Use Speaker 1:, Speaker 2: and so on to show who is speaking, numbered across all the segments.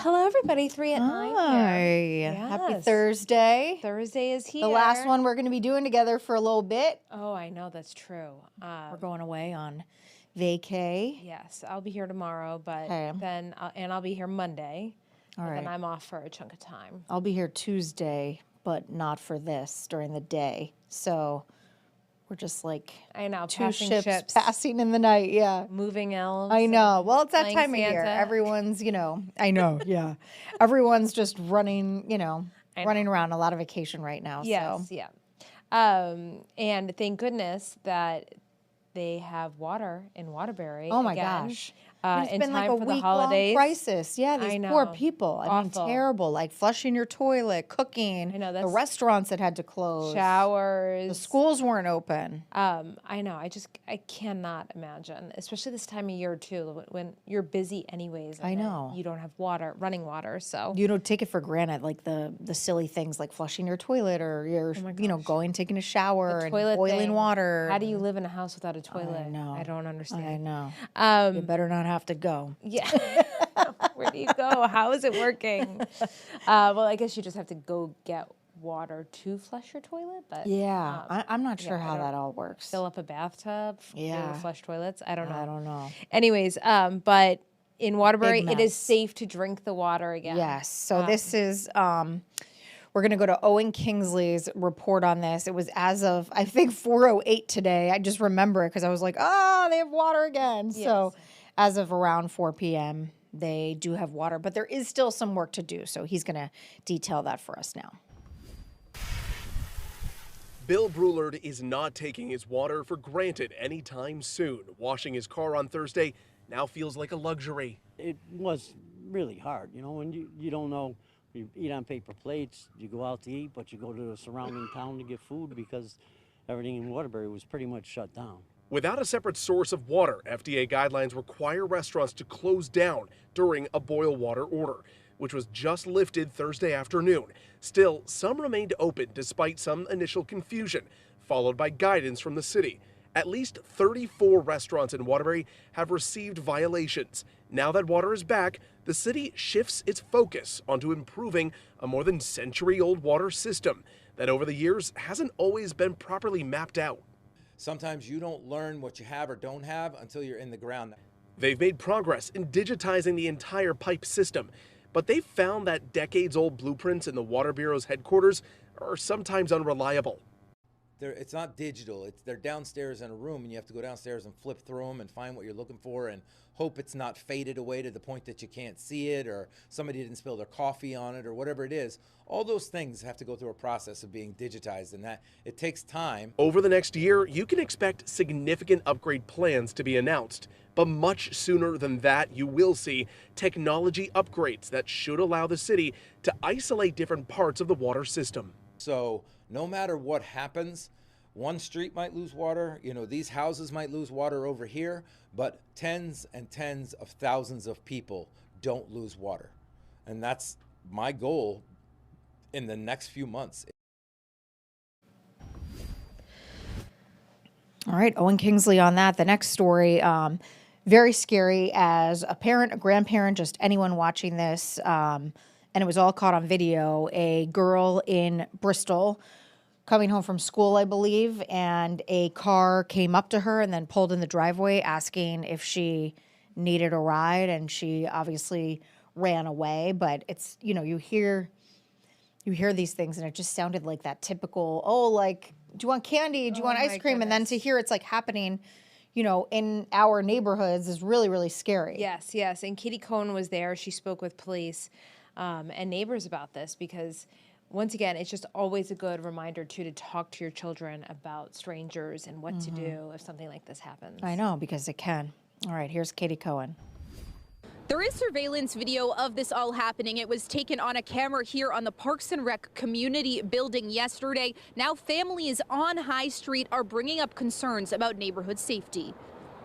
Speaker 1: Hello, everybody. 3 at 9
Speaker 2: Hi.
Speaker 1: here.
Speaker 2: Happy
Speaker 1: Yes.
Speaker 2: Thursday.
Speaker 1: Thursday is here.
Speaker 2: The last one we're going to be doing together for a little bit.
Speaker 1: Oh, I know. That's true.
Speaker 2: We're going away on vacay.
Speaker 1: Yes, I'll be here tomorrow, but
Speaker 2: Okay.
Speaker 1: then, I'll be here Monday.
Speaker 2: All
Speaker 1: but
Speaker 2: right.
Speaker 1: Then I'm off for a chunk of time.
Speaker 2: I'll be here Tuesday, but not for this during the day. So we're just like
Speaker 1: I know.
Speaker 2: two
Speaker 1: Passing
Speaker 2: ships passing in the night. Yeah.
Speaker 1: moving elves.
Speaker 2: I know. Well, it's that
Speaker 1: playing
Speaker 2: time of year.
Speaker 1: Santa.
Speaker 2: Everyone's, I know. Yeah. Everyone's just running, running around, a lot of vacation right now.
Speaker 1: Yes,
Speaker 2: So.
Speaker 1: yeah. And thank goodness that they have water in Waterbury.
Speaker 2: Oh my
Speaker 1: again,
Speaker 2: gosh.
Speaker 1: in
Speaker 2: It's been like
Speaker 1: time
Speaker 2: a
Speaker 1: for the
Speaker 2: week-long
Speaker 1: holidays.
Speaker 2: crisis. Yeah,
Speaker 1: I
Speaker 2: these
Speaker 1: know.
Speaker 2: poor people. I mean,
Speaker 1: Awful.
Speaker 2: terrible. Like flushing your toilet, cooking.
Speaker 1: I know,
Speaker 2: the
Speaker 1: that's-
Speaker 2: restaurants that had to close.
Speaker 1: Showers.
Speaker 2: The schools weren't open.
Speaker 1: I know. I cannot imagine, especially this time of year too, when you're busy anyways. And
Speaker 2: I
Speaker 1: then
Speaker 2: know.
Speaker 1: you don't have running water. So
Speaker 2: You don't take it for granted, like the silly things like flushing your toilet or your, taking a shower and
Speaker 1: toilet
Speaker 2: boiling
Speaker 1: thing.
Speaker 2: water.
Speaker 1: How do you live in a house without a toilet?
Speaker 2: I know.
Speaker 1: I don't understand.
Speaker 2: I know. You better not have to go.
Speaker 1: Yeah. Where do you go? How is it working? Well, I guess you just have to go get water to flush your toilet. But
Speaker 2: Yeah, I'm not sure
Speaker 1: I
Speaker 2: how
Speaker 1: don't-
Speaker 2: that all works.
Speaker 1: fill up a bathtub.
Speaker 2: Yeah.
Speaker 1: Flush toilets. I don't know.
Speaker 2: I don't know.
Speaker 1: Anyways, but in Waterbury,
Speaker 2: Big
Speaker 1: it is
Speaker 2: mess.
Speaker 1: safe to drink the water again.
Speaker 2: Yes. So this is we're going to go to Owen Kingsley's report on this. It was as of I think 4:08 today. I just remember it because I was like, they have water again. So as of around 4 p.m., they do have water, but there is still some work to do. So he's going to detail that for us now.
Speaker 3: Bill Brulard is not taking his water for granted anytime soon. Washing his car on Thursday now feels like a luxury.
Speaker 4: It was really hard, when you don't know, you eat on paper plates, you go out to eat, but you go to the surrounding town to get food because everything in Waterbury was pretty much shut down.
Speaker 3: Without a separate source of water, FDA guidelines require restaurants to close down during a boil water order, which was just lifted Thursday afternoon. Still, some remained open despite some initial confusion, followed by guidance from the city. At least 34 restaurants in Waterbury have received violations. Now that water is back, the city shifts its focus onto improving a more than century-old water system that over the years hasn't always been properly mapped out.
Speaker 5: Sometimes you don't learn what you have or don't have until you're in the ground.
Speaker 3: They've made progress in digitizing the entire pipe system, but they've found that decades-old blueprints in the Water Bureau's headquarters are sometimes unreliable.
Speaker 5: It's not digital. They're downstairs in a room, and you have to go downstairs and flip through them and find what you're looking for and hope it's not faded away to the point that you can't see it or somebody didn't spill their coffee on it or whatever it is. All those things have to go through a process of being digitized, and that it takes time.
Speaker 3: Over the next year, you can expect significant upgrade plans to be announced. But much sooner than that, you will see technology upgrades that should allow the city to isolate different parts of the water system.
Speaker 5: So no matter what happens, one street might lose water, these houses might lose water over here, but tens and tens of thousands of people don't lose water. And that's my goal in the next few months.
Speaker 2: All right, Owen Kingsley on that. The next story, very scary as a parent, a grandparent, just anyone watching this, and it was all caught on video. A girl in Bristol coming home from school, I believe, and a car came up to her and then pulled in the driveway asking if she needed a ride, and she obviously ran away. But it's, you hear these things and it just sounded like that typical, do you want candy? Do you want ice cream? And then to hear it's like happening, in our neighborhoods is really, really scary.
Speaker 1: Yes, yes. And Katie Cohen was there. She spoke with police and neighbors about this because, once again, it's just always a good reminder, too, to talk to your children about strangers and what to do if something like this happens.
Speaker 2: I know, because it can. All right, here's Katie Cohen.
Speaker 6: There is surveillance video of this all happening. It was taken on a camera here on the Parks and Rec community building yesterday. Now families on High Street are bringing up concerns about neighborhood safety.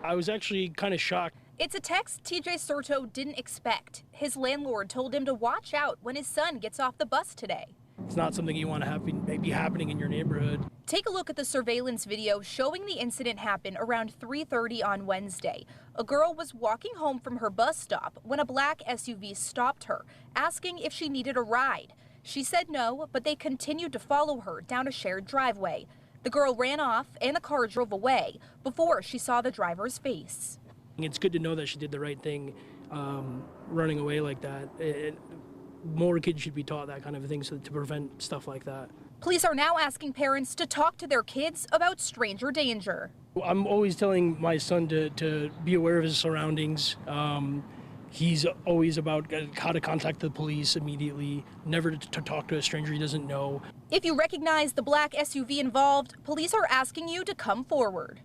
Speaker 7: I was actually kind of shocked.
Speaker 6: It's a text TJ Soto didn't expect. His landlord told him to watch out when his son gets off the bus today.
Speaker 7: It's not something you want to be happening in your neighborhood.
Speaker 6: Take a look at the surveillance video showing the incident happened around 3:30 on Wednesday. A girl was walking home from her bus stop when a black SUV stopped her, asking if she needed a ride. She said no, but they continued to follow her down a shared driveway. The girl ran off and the car drove away before she saw the driver's face.
Speaker 7: It's good to know that she did the right thing, running away like that. More kids should be taught that kind of thing to prevent stuff like that.
Speaker 6: Police are now asking parents to talk to their kids about stranger danger.
Speaker 7: I'm always telling my son to be aware of his surroundings. He's always about how to contact the police immediately, never to talk to a stranger he doesn't know.
Speaker 6: If you recognize the black SUV involved, police are asking you to come forward.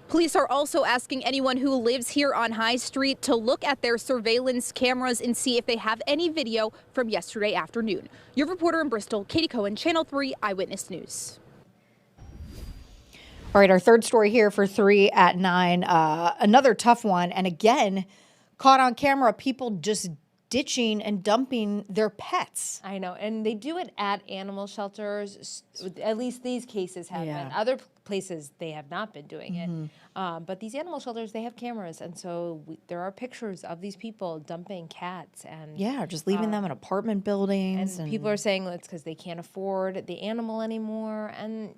Speaker 6: Police are also asking anyone who lives here on High Street to look at their surveillance cameras and see if they have any video from yesterday afternoon. Your reporter in Bristol, Katie Cohen, Channel 3 Eyewitness News.
Speaker 2: All right, our third story here for 3 at 9. Another tough one. And again, caught on camera, people just ditching and dumping their pets.
Speaker 1: I know, and they do it at animal shelters. At least these cases have
Speaker 2: Yeah.
Speaker 1: been. Other places they have not been doing it. But these animal shelters, they have cameras, and so there are pictures of these people dumping cats and
Speaker 2: Yeah, just leaving them in apartment buildings.
Speaker 1: and people are saying it's because they can't afford the animal anymore, and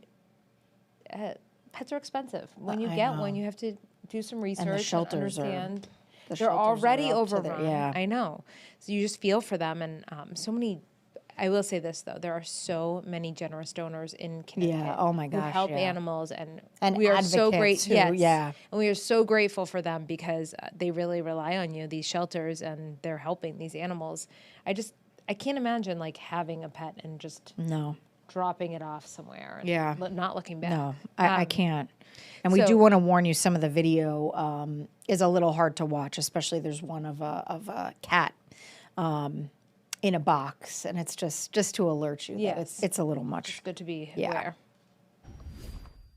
Speaker 1: pets are expensive. When you
Speaker 2: I
Speaker 1: get
Speaker 2: know.
Speaker 1: one, you have to do some research and
Speaker 2: shelters are-
Speaker 1: understand.
Speaker 2: the
Speaker 1: They're
Speaker 2: shelters are
Speaker 1: already
Speaker 2: up to
Speaker 1: overrun.
Speaker 2: yeah.
Speaker 1: I know. So you just feel for them, and so many. I will say this though: there are so many generous donors in Connecticut.
Speaker 2: oh my
Speaker 1: who
Speaker 2: gosh,
Speaker 1: help
Speaker 2: yeah.
Speaker 1: animals, and
Speaker 2: And
Speaker 1: we are so
Speaker 2: advocates
Speaker 1: great.
Speaker 2: who-
Speaker 1: Yes,
Speaker 2: yeah.
Speaker 1: and we are so grateful for them because they really rely on you. These shelters, and they're helping these animals. I can't imagine like having a pet and just
Speaker 2: No.
Speaker 1: dropping it off somewhere. And
Speaker 2: Yeah.
Speaker 1: not looking back.
Speaker 2: No, I
Speaker 1: Um,
Speaker 2: can't. And we
Speaker 1: so-
Speaker 2: do want to warn you, some of the video is a little hard to watch, especially there's one of a cat in a box, and it's just to alert you that
Speaker 1: Yes.
Speaker 2: it's a little much.
Speaker 1: It's good to be
Speaker 2: Yeah.
Speaker 1: aware.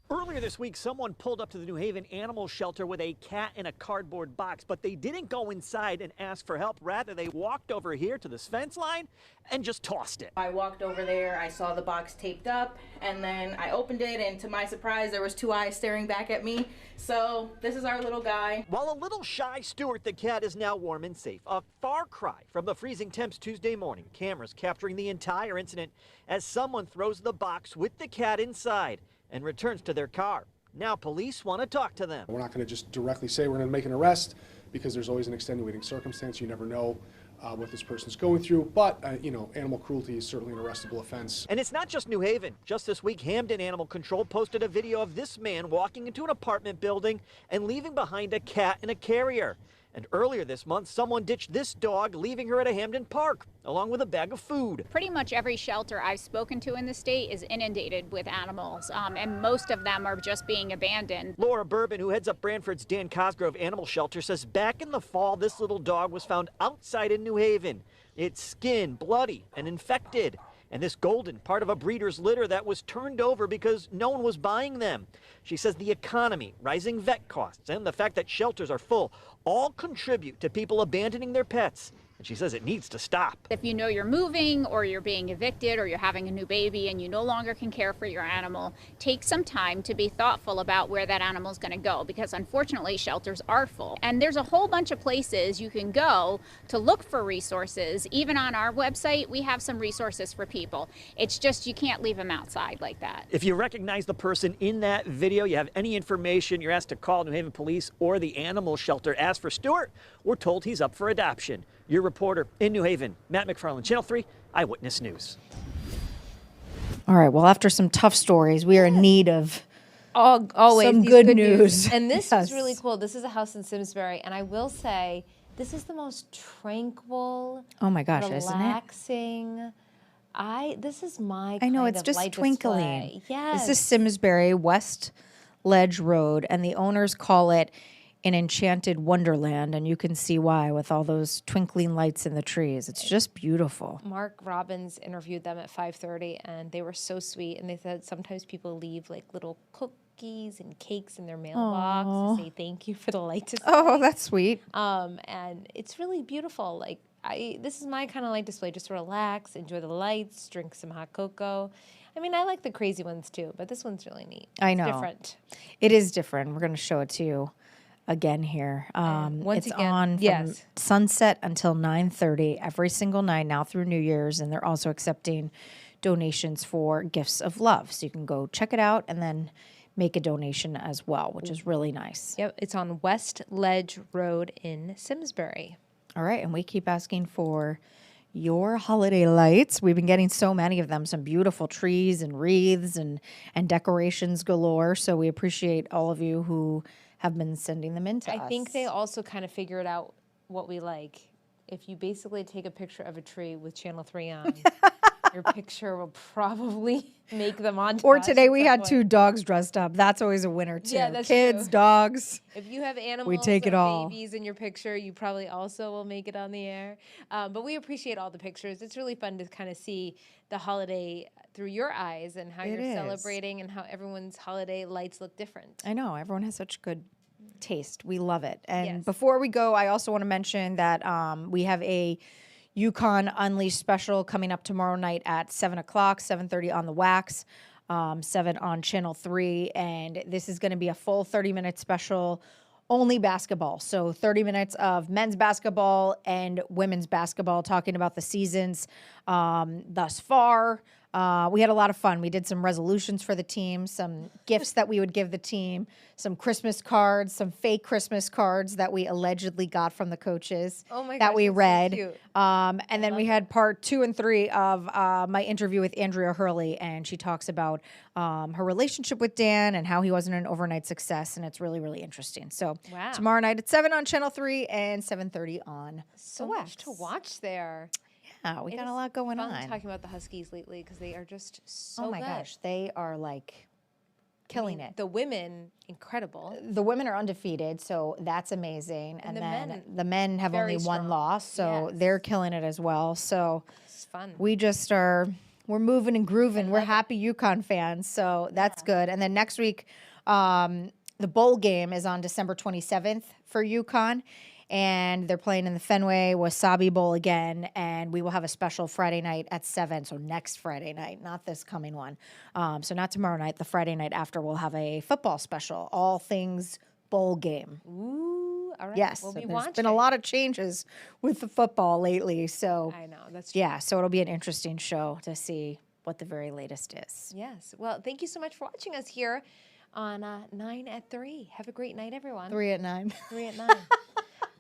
Speaker 8: Earlier this week, someone pulled up to the New Haven animal shelter with a cat in a cardboard box, but they didn't go inside and ask for help. Rather, they walked over here to this fence line and just tossed it.
Speaker 9: I walked over there, I saw the box taped up, and then I opened it, and to my surprise, there was 2 eyes staring back at me. So this is our little guy.
Speaker 8: While a little shy, Stuart the cat is now warm and safe. A far cry from the freezing temps Tuesday morning. Cameras capturing the entire incident as someone throws the box with the cat inside and returns to their car. Now police want to talk to them.
Speaker 10: We're not going to just directly say we're going to make an arrest because there's always an extenuating circumstance. You never know what this person's going through. But, animal cruelty is certainly an arrestable offense.
Speaker 8: And it's not just New Haven. Just this week, Hamden Animal Control posted a video of this man walking into an apartment building and leaving behind a cat in a carrier. And earlier this month, someone ditched this dog, leaving her at a Hamden park, along with a bag of food.
Speaker 11: Pretty much every shelter I've spoken to in the state is inundated with animals, and most of them are just being abandoned.
Speaker 8: Laura Bourbon, who heads up Branford's Dan Cosgrove Animal Shelter, says back in the fall, this little dog was found outside in New Haven. Its skin bloody and infected. And this golden, part of a breeder's litter that was turned over because no one was buying them. She says the economy, rising vet costs, and the fact that shelters are full all contribute to people abandoning their pets. And she says it needs to stop.
Speaker 11: If you know you're moving or you're being evicted or you're having a new baby and you no longer can care for your animal, take some time to be thoughtful about where that animal is going to go, because unfortunately shelters are full. And there's a whole bunch of places you can go to look for resources. Even on our website, we have some resources for people. It's just you can't leave them outside like that.
Speaker 8: If you recognize the person in that video, you have any information, you're asked to call New Haven Police or the animal shelter. As for Stuart, we're told he's up for adoption. Your reporter in New Haven, Matt McFarland, Channel 3 Eyewitness News.
Speaker 2: All right, well, after some tough stories, we are in need of
Speaker 1: Always
Speaker 2: some
Speaker 1: these
Speaker 2: good news.
Speaker 1: And this
Speaker 2: Yes.
Speaker 1: is really cool. This is a house in Simsbury, and I will say this is the most tranquil,
Speaker 2: Oh my gosh, isn't it?
Speaker 1: relaxing. This is my
Speaker 2: I know,
Speaker 1: kind
Speaker 2: it's
Speaker 1: of
Speaker 2: just
Speaker 1: light
Speaker 2: twinkling.
Speaker 1: display. Yes.
Speaker 2: This is Simsbury, West Ledge Road, and the owners call it an enchanted wonderland, and you can see why with all those twinkling lights in the trees. It's just beautiful.
Speaker 1: Mark Robbins interviewed them at 5:30, and they were so sweet. And they said sometimes people leave like little cookies and cakes in their mailbox to say thank you for the light display.
Speaker 2: Oh, that's sweet.
Speaker 1: And it's really beautiful. Like this is my kind of light display. Just relax, enjoy the lights, drink some hot cocoa. I mean, I like the crazy ones too, but this one's really neat.
Speaker 2: I
Speaker 1: It's
Speaker 2: know.
Speaker 1: different.
Speaker 2: It is different. We're going to show it to you again here.
Speaker 1: once
Speaker 2: It's
Speaker 1: again,
Speaker 2: on from
Speaker 1: yes.
Speaker 2: sunset until 9:30 every single night now through New Year's, and they're also accepting donations for gifts of love. So you can go check it out and then make a donation as well, which is really nice.
Speaker 1: Yep, it's on West Ledge Road in Simsbury.
Speaker 2: All right, and we keep asking for your holiday lights. We've been getting so many of them, some beautiful trees and wreaths and decorations galore. So we appreciate all of you who have been sending them in to us.
Speaker 1: I think they also kind of figured out what we like. If you basically take a picture of a tree with Channel 3 on, your picture will probably make them on.
Speaker 2: Or today we had 2 dogs dressed up. That's always a winner too.
Speaker 1: Yeah, that's
Speaker 2: Kids,
Speaker 1: true.
Speaker 2: dogs.
Speaker 1: If you have animals
Speaker 2: take it
Speaker 1: or
Speaker 2: all.
Speaker 1: babies in your picture, you probably also will make it on the air. But we appreciate all the pictures. It's really fun to kind of see the holiday through your eyes and how
Speaker 2: It
Speaker 1: you're
Speaker 2: is.
Speaker 1: celebrating and how everyone's holiday lights look different.
Speaker 2: I know, everyone has such good taste. We love it. And
Speaker 1: Yes.
Speaker 2: before we go, I also want to mention that we have a Yukon Unleashed special coming up tomorrow night at 7 o'clock, 7:30 on the Wax, 7 on Channel 3. And this is going to be a full 30-minute special, only basketball. So 30 minutes of men's basketball and women's basketball, talking about the seasons thus far. We had a lot of fun. We did some resolutions for the team, some gifts that we would give the team, some Christmas cards, some fake Christmas cards that we allegedly got from the coaches
Speaker 1: Oh my
Speaker 2: that
Speaker 1: gosh,
Speaker 2: we
Speaker 1: that's so
Speaker 2: read.
Speaker 1: cute.
Speaker 2: And then we had part 2 and 3 of my interview with Andrea Hurley, and she talks about her relationship with Dan and how he wasn't an overnight success, and it's really, really interesting. So
Speaker 1: Wow.
Speaker 2: tomorrow night at 7 on Channel 3 and 7:30 on
Speaker 1: So
Speaker 2: the
Speaker 1: much
Speaker 2: Wax.
Speaker 1: to watch there.
Speaker 2: Yeah, we
Speaker 1: It
Speaker 2: got a
Speaker 1: is
Speaker 2: lot going
Speaker 1: fun
Speaker 2: on.
Speaker 1: talking about the Huskies lately because they are just so
Speaker 2: Oh my
Speaker 1: good.
Speaker 2: gosh, they are like killing it.
Speaker 1: The women, incredible.
Speaker 2: The women are undefeated, so that's amazing. And
Speaker 1: the
Speaker 2: then
Speaker 1: men,
Speaker 2: the men have
Speaker 1: very
Speaker 2: only one
Speaker 1: strong.
Speaker 2: loss, so
Speaker 1: Yes.
Speaker 2: they're killing it as well. So
Speaker 1: It's fun.
Speaker 2: we just we're moving and grooving. We're happy Yukon fans, so that's good. And then next week, the bowl game is on December 27th for Yukon. And they're playing in the Fenway Wasabi Bowl again. And we will have a special Friday night at 7. So next Friday night, not this coming one. So not tomorrow night, the Friday night after, we'll have a football special, all things bowl game.
Speaker 1: Ooh, all right.
Speaker 2: Yes,
Speaker 1: we'll
Speaker 2: so
Speaker 1: be
Speaker 2: there's
Speaker 1: watching.
Speaker 2: been a lot of changes with the football lately. So
Speaker 1: I know, that's true.
Speaker 2: yeah, so it'll be an interesting show to see what the very latest is.
Speaker 1: Yes. Well, thank you so much for watching us here on 9 at 3. Have a great night, everyone.
Speaker 2: 3 at 9.
Speaker 1: 3 at 9.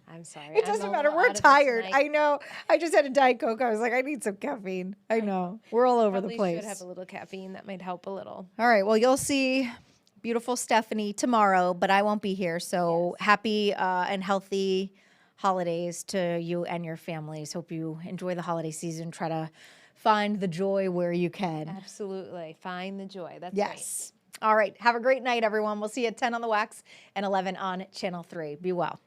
Speaker 1: I'm sorry.
Speaker 2: It
Speaker 1: I'm
Speaker 2: doesn't
Speaker 1: a
Speaker 2: matter.
Speaker 1: little
Speaker 2: We're
Speaker 1: out of it
Speaker 2: tired.
Speaker 1: tonight.
Speaker 2: I know. I just had a Diet Coke. I was like, I need some caffeine. I know. We're all over the
Speaker 1: Probably
Speaker 2: place.
Speaker 1: should have a little caffeine. That might help a little.
Speaker 2: All right. Well, you'll see beautiful Stephanie tomorrow, but I won't be here. So happy and healthy holidays to you and your families. Hope you enjoy the holiday season. Try to find the joy where you can.
Speaker 1: Absolutely. Find the joy. That's
Speaker 2: Yes. All right. Have a great night, everyone. We'll see you at 10 on the Wax and 11 on Channel 3. Be well.